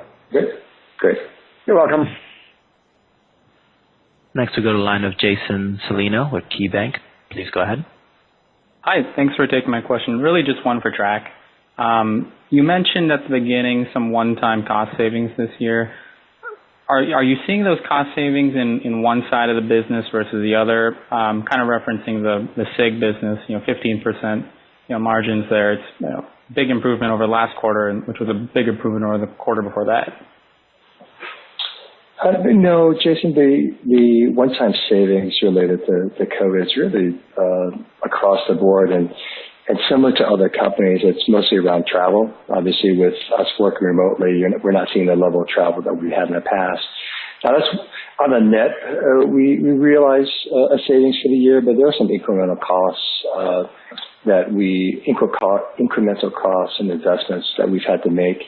Great. You're welcome. Next, we go to the line of Jason Celino with KeyBank. Please go ahead. Hi, thanks for taking my question. Really just one for Track. You mentioned at the beginning some one-time cost savings this year. Are you seeing those cost savings in one side of the business versus the other? Kind of referencing the SIG business, 15% margins there. It's big improvement over last quarter, which was a big improvement over the quarter before that. No, Jason, the one-time savings related to COVID is really across the board, and similar to other companies, it's mostly around travel. Obviously, with us working remotely, we're not seeing the level of travel that we had in the past. Now, that's on a net. We realize a savings for the year, but there are some incremental costs incremental costs and investments that we've had to make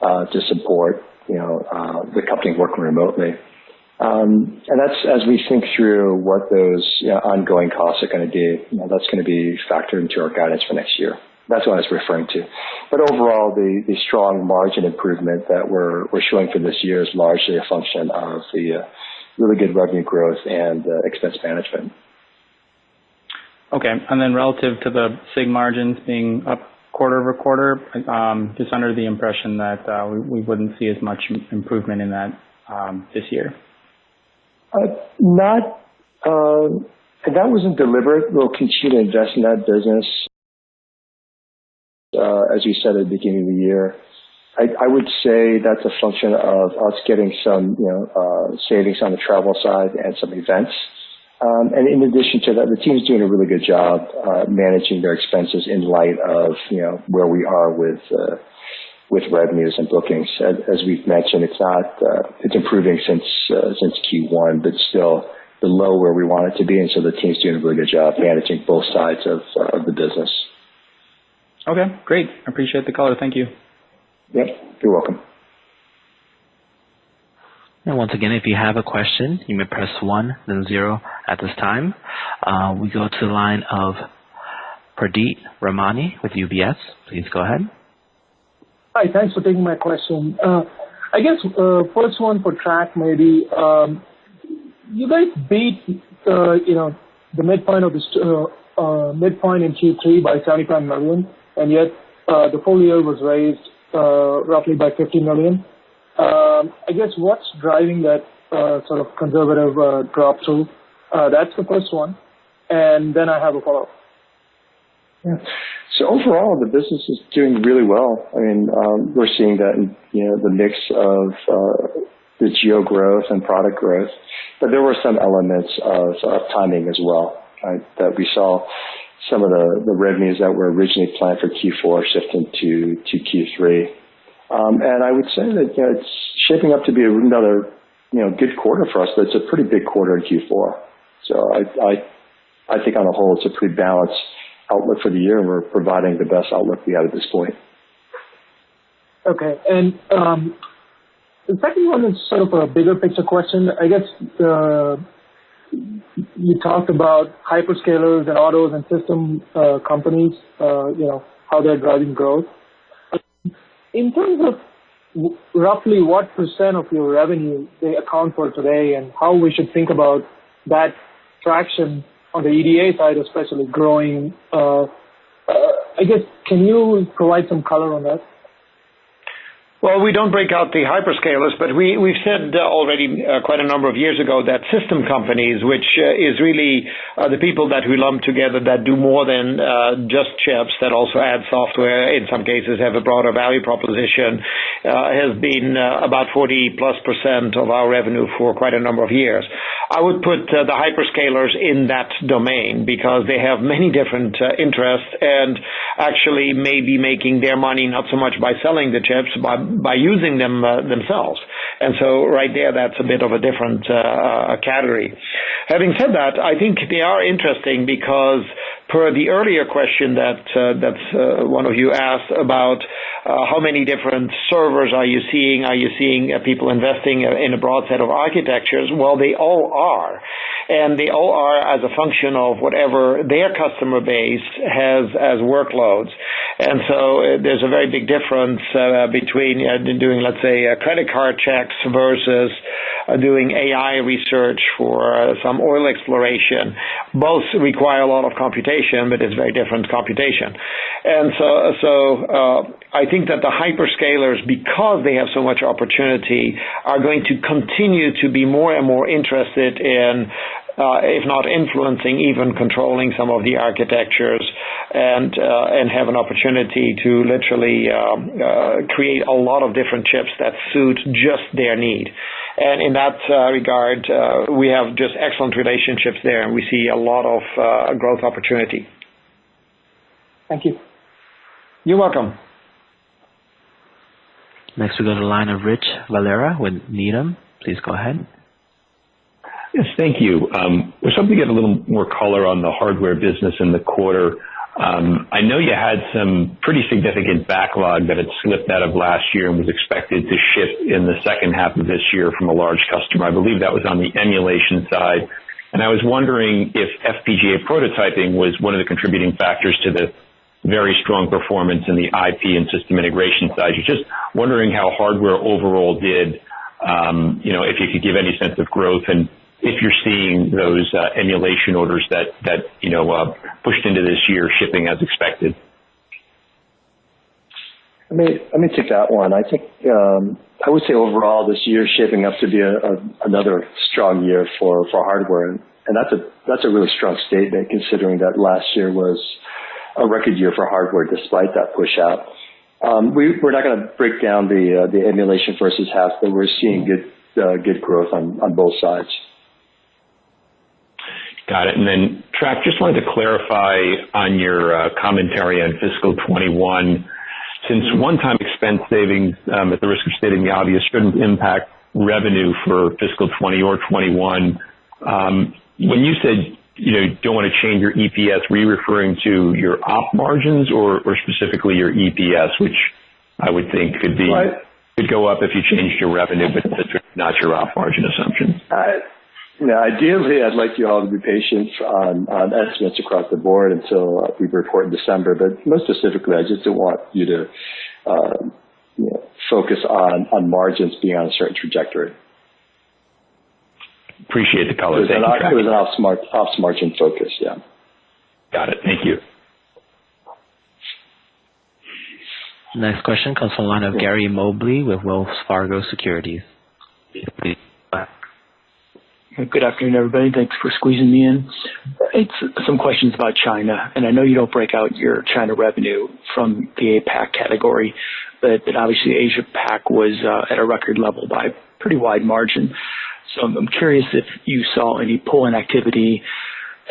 to support the company working remotely. And that's, as we think through what those ongoing costs are going to be, that's going to be factored into our guidance for next year. That's what I was referring to. But overall, the strong margin improvement that we're showing for this year is largely a function of the really good revenue growth and expense management. Okay. And then relative to the SIG margins being up quarter over quarter, just under the impression that we wouldn't see as much improvement in that this year. That wasn't deliberate. We'll continue to invest in that business. As you said at the beginning of the year, I would say that's a function of us getting some savings on the travel side and some events. And in addition to that, the team's doing a really good job managing their expenses in light of where we are with revenues and bookings. As we've mentioned, it's improving since Q1, but still below where we want it to be. And so the team's doing a really good job managing both sides of the business. Okay, great. I appreciate the color. Thank you. Yep, you're welcome. And once again, if you have a question, you may press 1, then 0 at this time. We go to the line of Pradeep Ramani with UBS. Please go ahead. Hi, thanks for taking my question. I guess first one for Track maybe. You guys beat the midpoint of this midpoint in Q3 by $75 million, and yet the full year was raised roughly by $50 million. I guess what's driving that sort of conservative drop through? That's the first one, and then I have a follow-up. Yeah. So overall, the business is doing really well. I mean, we're seeing that in the mix of the geo growth and product growth, but there were some elements of timing as well, right? That we saw some of the revenues that were originally planned for Q4 shifting to Q3. And I would say that it's shaping up to be another good quarter for us, but it's a pretty big quarter in Q4. So I think on the whole, it's a pretty balanced outlook for the year, and we're providing the best outlook we have at this point. Okay, and the second one is sort of a bigger picture question. I guess you talked about hyperscalers and autos and system companies, how they're driving growth. In terms of roughly what % of your revenue they account for today, and how we should think about that traction on the EDA side, especially growing, I guess, can you provide some color on that? Well, we don't break out the hyperscalers, but we've said already quite a number of years ago that system companies, which is really the people that we lump together that do more than just chips, that also add software, in some cases have a broader value proposition, has been about 40+% of our revenue for quite a number of years. I would put the hyperscalers in that domain because they have many different interests and actually may be making their money not so much by selling the chips, by using them themselves. And so right there, that's a bit of a different category. Having said that, I think they are interesting because per the earlier question that one of you asked about how many different servers are you seeing? Are you seeing people investing in a broad set of architectures? Well, they all are. And they all are as a function of whatever their customer base has as workloads. And so there's a very big difference between doing, let's say, credit card checks versus doing AI research for some oil exploration. Both require a lot of computation, but it's very different computation. And so I think that the hyperscalers, because they have so much opportunity, are going to continue to be more and more interested in if not influencing, even controlling some of the architectures, and have an opportunity to literally create a lot of different chips that suit just their need. And in that regard, we have just excellent relationships there, and we see a lot of growth opportunity. Thank you. You're welcome. Next, we go to the line of Rich Valera with Needham. Please go ahead. Yes, thank you. We're hoping to get a little more color on the hardware business in the quarter. I know you had some pretty significant backlog that had slipped out of last year and was expected to ship in the second half of this year from a large customer. I believe that was on the emulation side. And I was wondering if FPGA prototyping was one of the contributing factors to the very strong performance in the IP and system integration side. You're just wondering how hardware overall did, if you could give any sense of growth, and if you're seeing those emulation orders that pushed into this year shipping as expected. Let me take that one. I think I would say overall this year is shaping up to be another strong year for hardware, and that's a really strong statement considering that last year was a record year for hardware despite that push out. We're not going to break down the emulation versus HAPS, but we're seeing good growth on both sides. Got it. And then, Trac, just wanted to clarify on your commentary on fiscal 21. Since one-time expense savings, at the risk of stating the obvious, shouldn't impact revenue for fiscal 20 or 21, when you said don't want to change your EPS, were you referring to your op margins or specifically your EPS, which I would think could go up if you changed your revenue, but not your op margin assumptions? Ideally, I'd like you all to be patient on estimates across the board until we report in December. But most specifically, I just don't want you to focus on margins being on a certain trajectory. Appreciate the color. It was an ops margin focus, yeah. Got it. Thank you. Next question comes from the line of Gary Mobley with Wells Fargo Securities. Please. Good afternoon, everybody. Thanks for squeezing me in. It's some questions about China, and I know you don't break out your China revenue from the APAC category, but obviously Asia Pac was at a record level by a pretty wide margin. So I'm curious if you saw any pull-in activity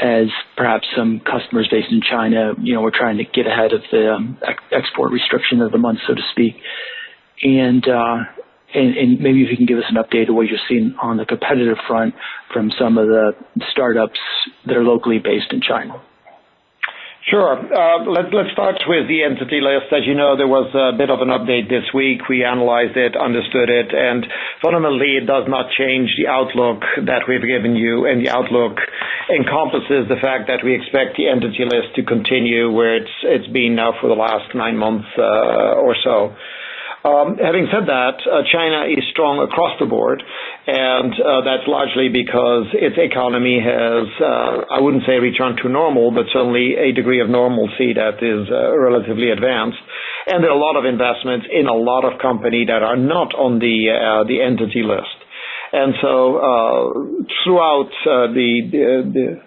as perhaps some customers based in China, were trying to get ahead of the export restriction of the month, so to speak, and maybe if you can give us an update of what you're seeing on the competitive front from some of the startups that are locally based in China. Sure. Let's start with the entity list. As you know, there was a bit of an update this week. We analyzed it, understood it, and fundamentally it does not change the outlook that we've given you, and the outlook encompasses the fact that we expect the entity list to continue where it's been now for the last 9 months or so. Having said that, China is strong across the board, and that's largely because its economy has, I wouldn't say returned to normal, but certainly a degree of normalcy that is relatively advanced. And there are a lot of investments in a lot of companies that are not on the entity list. And so throughout the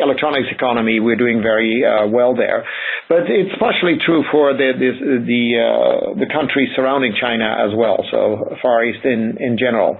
electronics economy, we're doing very well there. But it's partially true for the countries surrounding China as well, so Far East in general.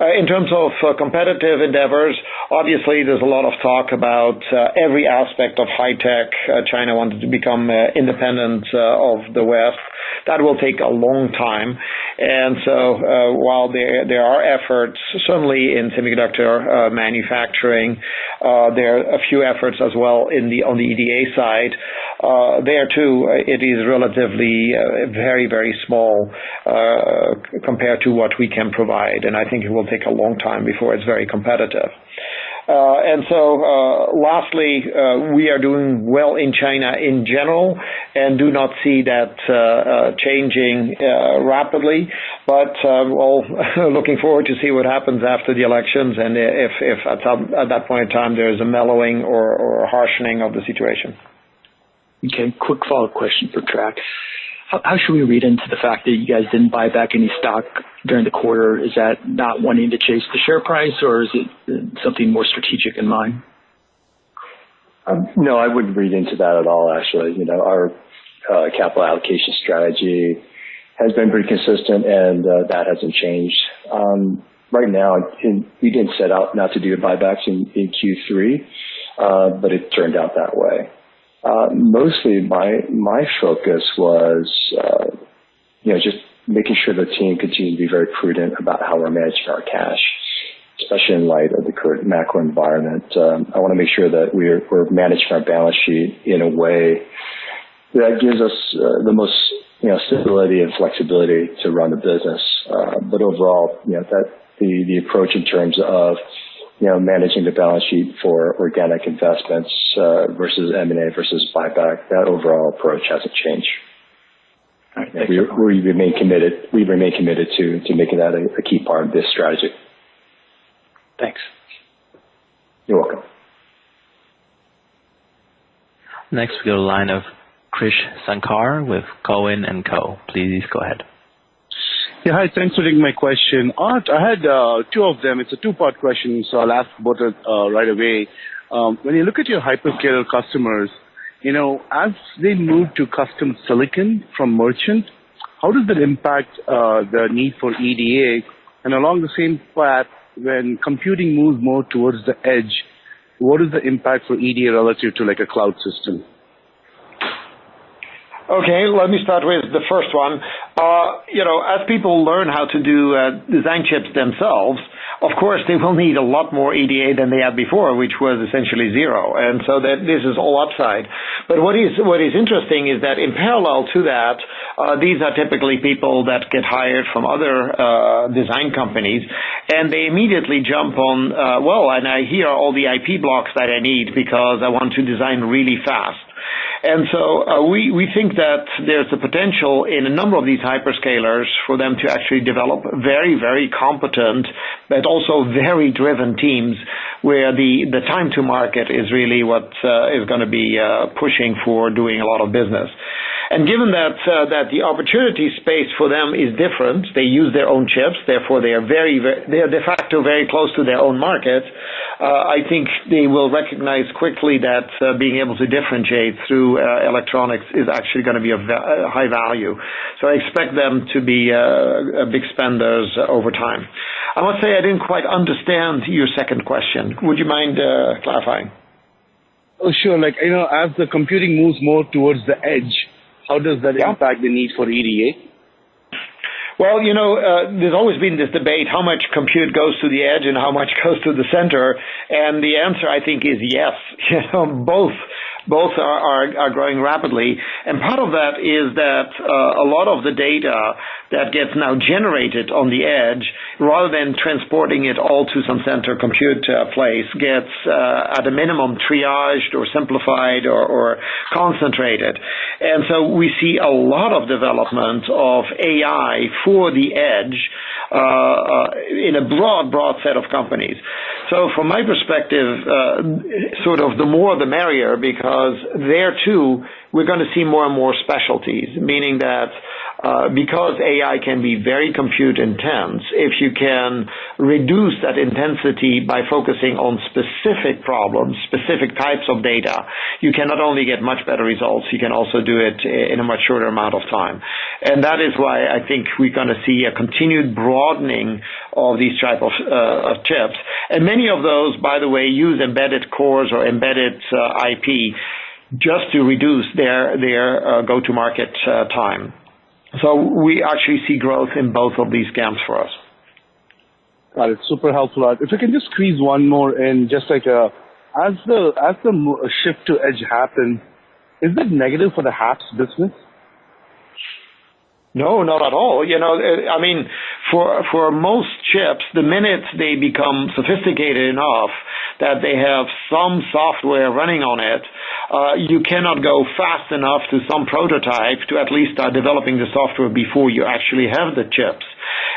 In terms of competitive endeavors, obviously there's a lot of talk about every aspect of high tech. China wanted to become independent of the West. That will take a long time. And so while there are efforts, certainly in semiconductor manufacturing, there are a few efforts as well on the EDA side. There too, it is relatively very, very small compared to what we can provide, and I think it will take a long time before it's very competitive. And so, lastly, we are doing well in China in general and do not see that changing rapidly. But, looking forward to see what happens after the elections and if at that point in time there is a mellowing or a harshening of the situation. Okay, quick follow-up question for Trac. How should we read into the fact that you guys didn't buy back any stock during the quarter? Is that not wanting to chase the share price, or is it something more strategic in mind? No, I wouldn't read into that at all, actually. You know, our capital allocation strategy has been pretty consistent, and that hasn't changed. Right now, we didn't set out not to do buybacks in Q3, but it turned out that way. Mostly my focus was, just making sure the team continues to be very prudent about how we're managing our cash, especially in light of the current macro environment. I want to make sure that we're managing our balance sheet in a way that gives us the most, stability and flexibility to run the business. But overall, that the approach in terms of managing the balance sheet for organic investments versus M&A versus buyback, that overall approach hasn't changed. All right, we remain committed. We remain committed to making that a key part of this strategy. Thanks. You're welcome. Next, we go to the line of Krish Sankar with Cohen and Co. Please go ahead. Yeah, hi. Thanks for taking my question. Art, I had two of them. It's a two-part question, so I'll ask both right away. When you look at your hyperscaler customers, as they move to custom silicon from merchant, how does that impact the need for EDA? And along the same path, when computing moves more towards the edge, what is the impact for EDA relative to like a cloud system? Okay, let me start with the first one. As people learn how to do design chips themselves, of course they will need a lot more EDA than they had before, which was essentially zero. And so that this is all upside. But what is interesting is that in parallel to that, these are typically people that get hired from other design companies, and they immediately jump on, here are all the IP blocks that I need because I want to design really fast. And so we think that there's the potential in a number of these hyperscalers for them to actually develop very, very competent but also very driven teams where the time to market is really what is going to be pushing for doing a lot of business. And given that the opportunity space for them is different, they use their own chips, therefore they are they are de facto very close to their own market. I think they will recognize quickly that being able to differentiate through electronics is actually going to be of high value. So I expect them to be big spenders over time. I must say I didn't quite understand your second question. Would you mind clarifying? Oh, sure. As the computing moves more towards the edge, how does that impact the need for EDA? Well, there's always been this debate, how much compute goes to the edge and how much goes to the center. And the answer, I think, is yes. Both are growing rapidly. And part of that is that a lot of the data that gets now generated on the edge, rather than transporting it all to some center compute place, gets at a minimum triaged or simplified or concentrated. And so we see a lot of development of AI for the edge in a broad set of companies. So from my perspective, sort of the more the merrier, because there too we're going to see more and more specialties, meaning that because AI can be very compute intense, if you can reduce that intensity by focusing on specific problems, specific types of data, you can not only get much better results, you can also do it in a much shorter amount of time. And that is why I think we're going to see a continued broadening of these type of chips. And many of those, by the way, use embedded cores or embedded IP just to reduce their go-to-market time. So we actually see growth in both of these camps for us. Got it. Super helpful, Art. If I can just squeeze one more in, just as the shift to edge happens, is that negative for the HAPS business? No, not at all. I mean, for most chips, the minute they become sophisticated enough that they have some software running on it, you cannot go fast enough to some prototype to at least start developing the software before you actually have the chips.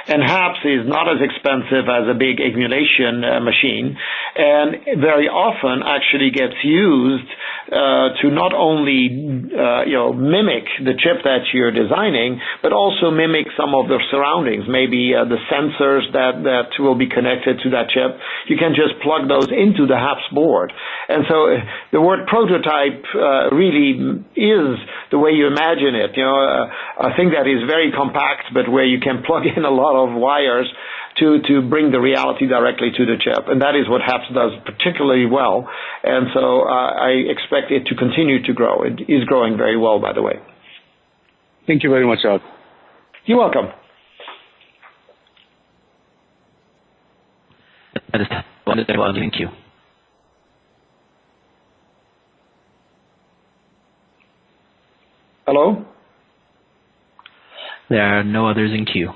And HAPS is not as expensive as a big emulation machine, and very often actually gets used to not only mimic the chip that you're designing, but also mimic some of the surroundings, maybe the sensors that will be connected to that chip. You can just plug those into the HAPS board. And so the word prototype really is the way you imagine it. A thing that is very compact, but where you can plug in a lot of wires to bring the reality directly to the chip. And that is what HAPS does particularly well. And so I expect it to continue to grow. It is growing very well, by the way. Thank you very much, Art. You're welcome. That is wonderful. Thank you. Hello? There are no others in queue.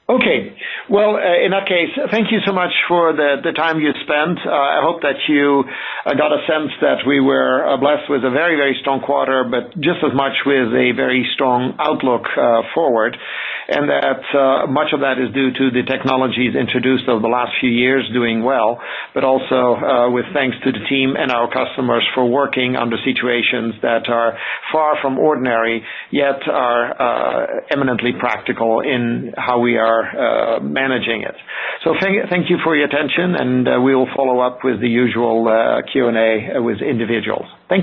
Okay. Well, in that case, thank you so much for the time you spent. I hope that you got a sense that we were blessed with a very, very strong quarter, but just as much with a very strong outlook forward, and that much of that is due to the technologies introduced over the last few years doing well, but also with thanks to the team and our customers for working under situations that are far from ordinary, yet are eminently practical in how we are managing it. So thank you for your attention, and we will follow up with the usual Q&A with individuals. Thank you.